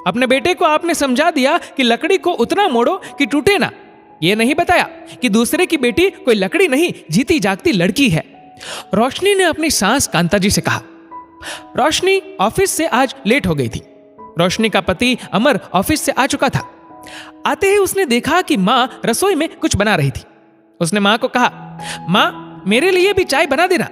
अपने बेटे को आपने समझा दिया कि लकड़ी को उतना मोड़ो कि टूटे ना। ये नहीं बताया कि दूसरे की बेटी कोई लकड़ी नहीं, जीती जागती लड़की है। रोशनी ने अपनी सास कांता जी से कहा। रोशनी ऑफिस से आज लेट हो गई थी। रोशनी का पति अमर ऑफिस से आ चुका था। आते ही उसने देखा कि माँ रसोई में कुछ बना रही थी। उसने माँ को कहा, माँ मेरे लिए भी चाय बना देना।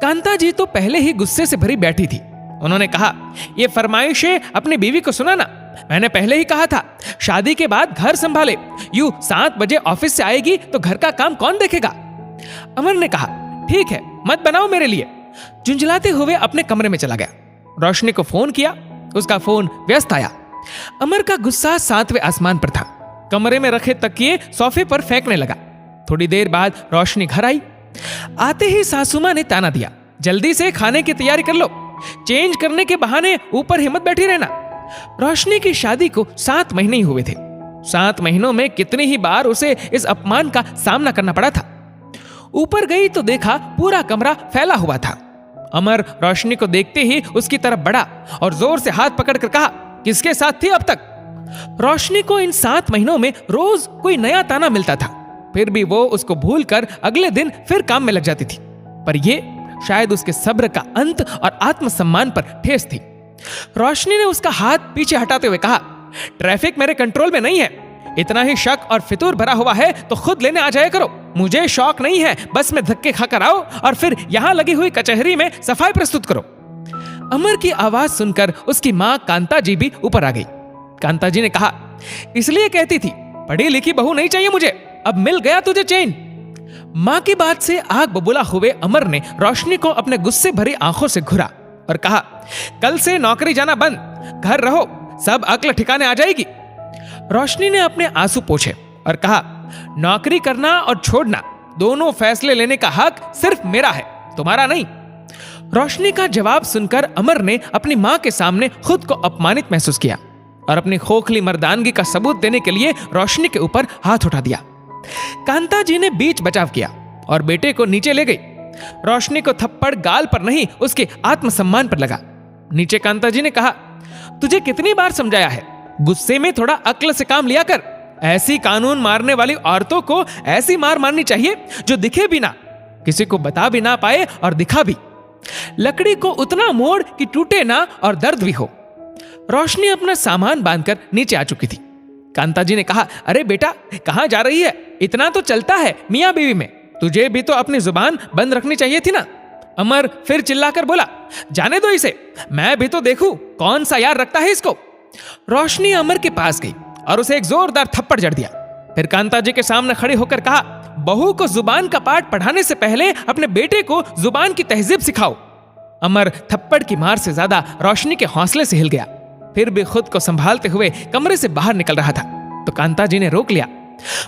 कांता जी तो पहले ही गुस्से से भरी बैठी थी। उन्होंने कहा, ये फरमाइशें अपनी बीवी को सुनाना। मैंने पहले ही कहा था शादी के बाद घर संभाले, यूं 7 बजे ऑफिस से आएगी तो घर का काम कौन देखेगा। अमर ने कहा, ठीक है मत बनाओ मेरे लिए। झुंझलाते हुए अपने कमरे में चला गया। रोशनी को फोन किया, उसका फोन व्यस्त आया। अमर का गुस्सा 7वें आसमान पर था। कमरे में रखे तकिए सोफे पर फेंकने लगा। थोड़ी देर बाद रोशनी घर आई। आते ही सासू मां ने ताना दिया, जल्दी से खाने की तैयारी कर लो, चेंज करने के बहाने ऊपर हिम्मत बैठी रहना। रोशनी की शादी को 7 महीने ही हुए थे। 7 महीनों में कितनी ही बार उसे इस अपमान का सामना करना पड़ा था। ऊपर गई तो देखा पूरा कमरा फैला हुआ था। अमर रोशनी को देखते ही उसकी तरफ बढ़ा और जोर से हाथ पकड़कर कहा, किसके साथ थी अब तक। रोशनी को इन 7 महीनों में रोज कोई नया ताना मिलता था, फिर भी वो उसको भूलकर अगले दिन फिर काम में लग जाती थी। पर ये शायद उसके सब्र का अंत और आत्मसम्मान पर ठेस थी। रोशनी ने उसका हाथ पीछे हटाते हुए कहा, ट्रैफिक मेरे कंट्रोल में नहीं है। इतना ही शक और फितूर भरा हुआ है तो खुद लेने आ जाया करो। मुझे शौक नहीं है बस में धक्के खाकर आओ और फिर यहां लगी हुई कचहरी में सफाई प्रस्तुत करो। अमर की आवाज सुनकर उसकी मां कांता जी भी ऊपर आ गई। कांता जी ने कहा, इसलिए कहती थी पढ़ी लिखी बहू नहीं चाहिए मुझे, अब मिल गया तुझे चैन। मां की बात से आग बबूला हुए अमर ने रोशनी को अपने गुस्से भरी आंखों से घुरा और कहा, कल से नौकरी जाना बंद, घर रहो, सब अक्ल ठिकाने आ जाएगी। रोशनी ने अपने आंसू पोंछे और कहा, नौकरी करना और छोड़ना दोनों फैसले लेने का हक सिर्फ मेरा है, तुम्हारा नहीं। रोशनी का जवाब सुनकर अमर ने अपनी मां के सामने खुद को अपमानित महसूस किया और अपनी खोखली मर्दानगी का सबूत देने के लिए रोशनी के ऊपर हाथ उठा दिया। कांता जी ने बीच बचाव किया और बेटे को नीचे ले गई। रोशनी को थप्पड़ गाल पर नहीं उसके आत्मसम्मान पर लगा। नीचे कांता जी ने कहा, तुझे कितनी बार समझाया है, गुस्से में थोड़ा अक्ल से काम लिया कर। ऐसी कानून मारने वाली औरतों को ऐसी मार मारनी चाहिए जो दिखे भी ना, किसी को बता भी ना पाए और दिखा भी। लकड़ी को उतना मोड़ कि टूटे ना और दर्द भी हो। रोशनी अपना सामान बांधकर नीचे आ चुकी थी। कांता जी ने कहा, अरे बेटा कहां जा रही है, इतना तो चलता है मियां बीवी में, तुझे भी तो अपनी जुबान बंद रखनी चाहिए थी ना। अमर फिर चिल्लाकर बोला, जाने दो इसे, मैं भी तो देखूं कौन सा यार रखता है इसको। रोशनी अमर के पास गई और उसे एक जोरदार थप्पड़ जड़ दिया। फिर कांता जी के सामने खड़ी होकर कहा, बहू को जुबान का पाठ पढ़ाने से पहले अपने बेटे को जुबान की तहजीब सिखाओ। अमर थप्पड़ की मार से ज्यादा रोशनी के हौसले से हिल गया। फिर भी खुद को संभालते हुए कमरे से बाहर निकल रहा था तो कांता जी ने रोक लिया।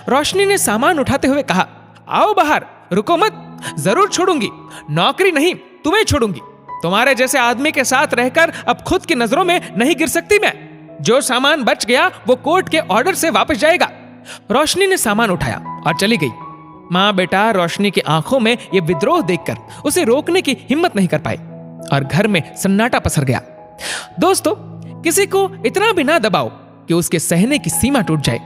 रोशनी ने सामान उठाते हुए कहा, आओ बाहर, रुको मत, जरूर छोड़ूंगी, नौकरी नहीं तुम्हें छोड़ूंगी। तुम्हारे जैसे आदमी के साथ रहकर अब खुद की नजरों में नहीं गिर सकती मैं। जो सामान बच गया वो कोर्ट के ऑर्डर से वापस जाएगा। रोशनी ने सामान उठाया और चली गई। मां बेटा रोशनी की आंखों में यह विद्रोह देखकर उसे रोकने की हिम्मत नहीं कर पाए और घर में सन्नाटा पसर गया। दोस्तों, किसी को इतना भी ना दबाओ कि उसके सहने की सीमा टूट जाए।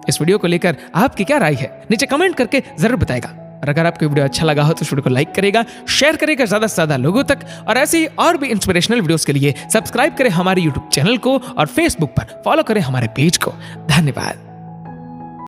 इस वीडियो को लेकर आपकी क्या राय है नीचे कमेंट करके जरूर बताएगा। और अगर आपको वीडियो अच्छा लगा हो तो इस वीडियो को लाइक करेगा, शेयर करेगा ज्यादा से ज्यादा लोगों तक। और ऐसे ही और भी इंस्पिरेशनल वीडियोस के लिए सब्सक्राइब करें हमारे यूट्यूब चैनल को और फेसबुक पर फॉलो करें हमारे पेज को। धन्यवाद।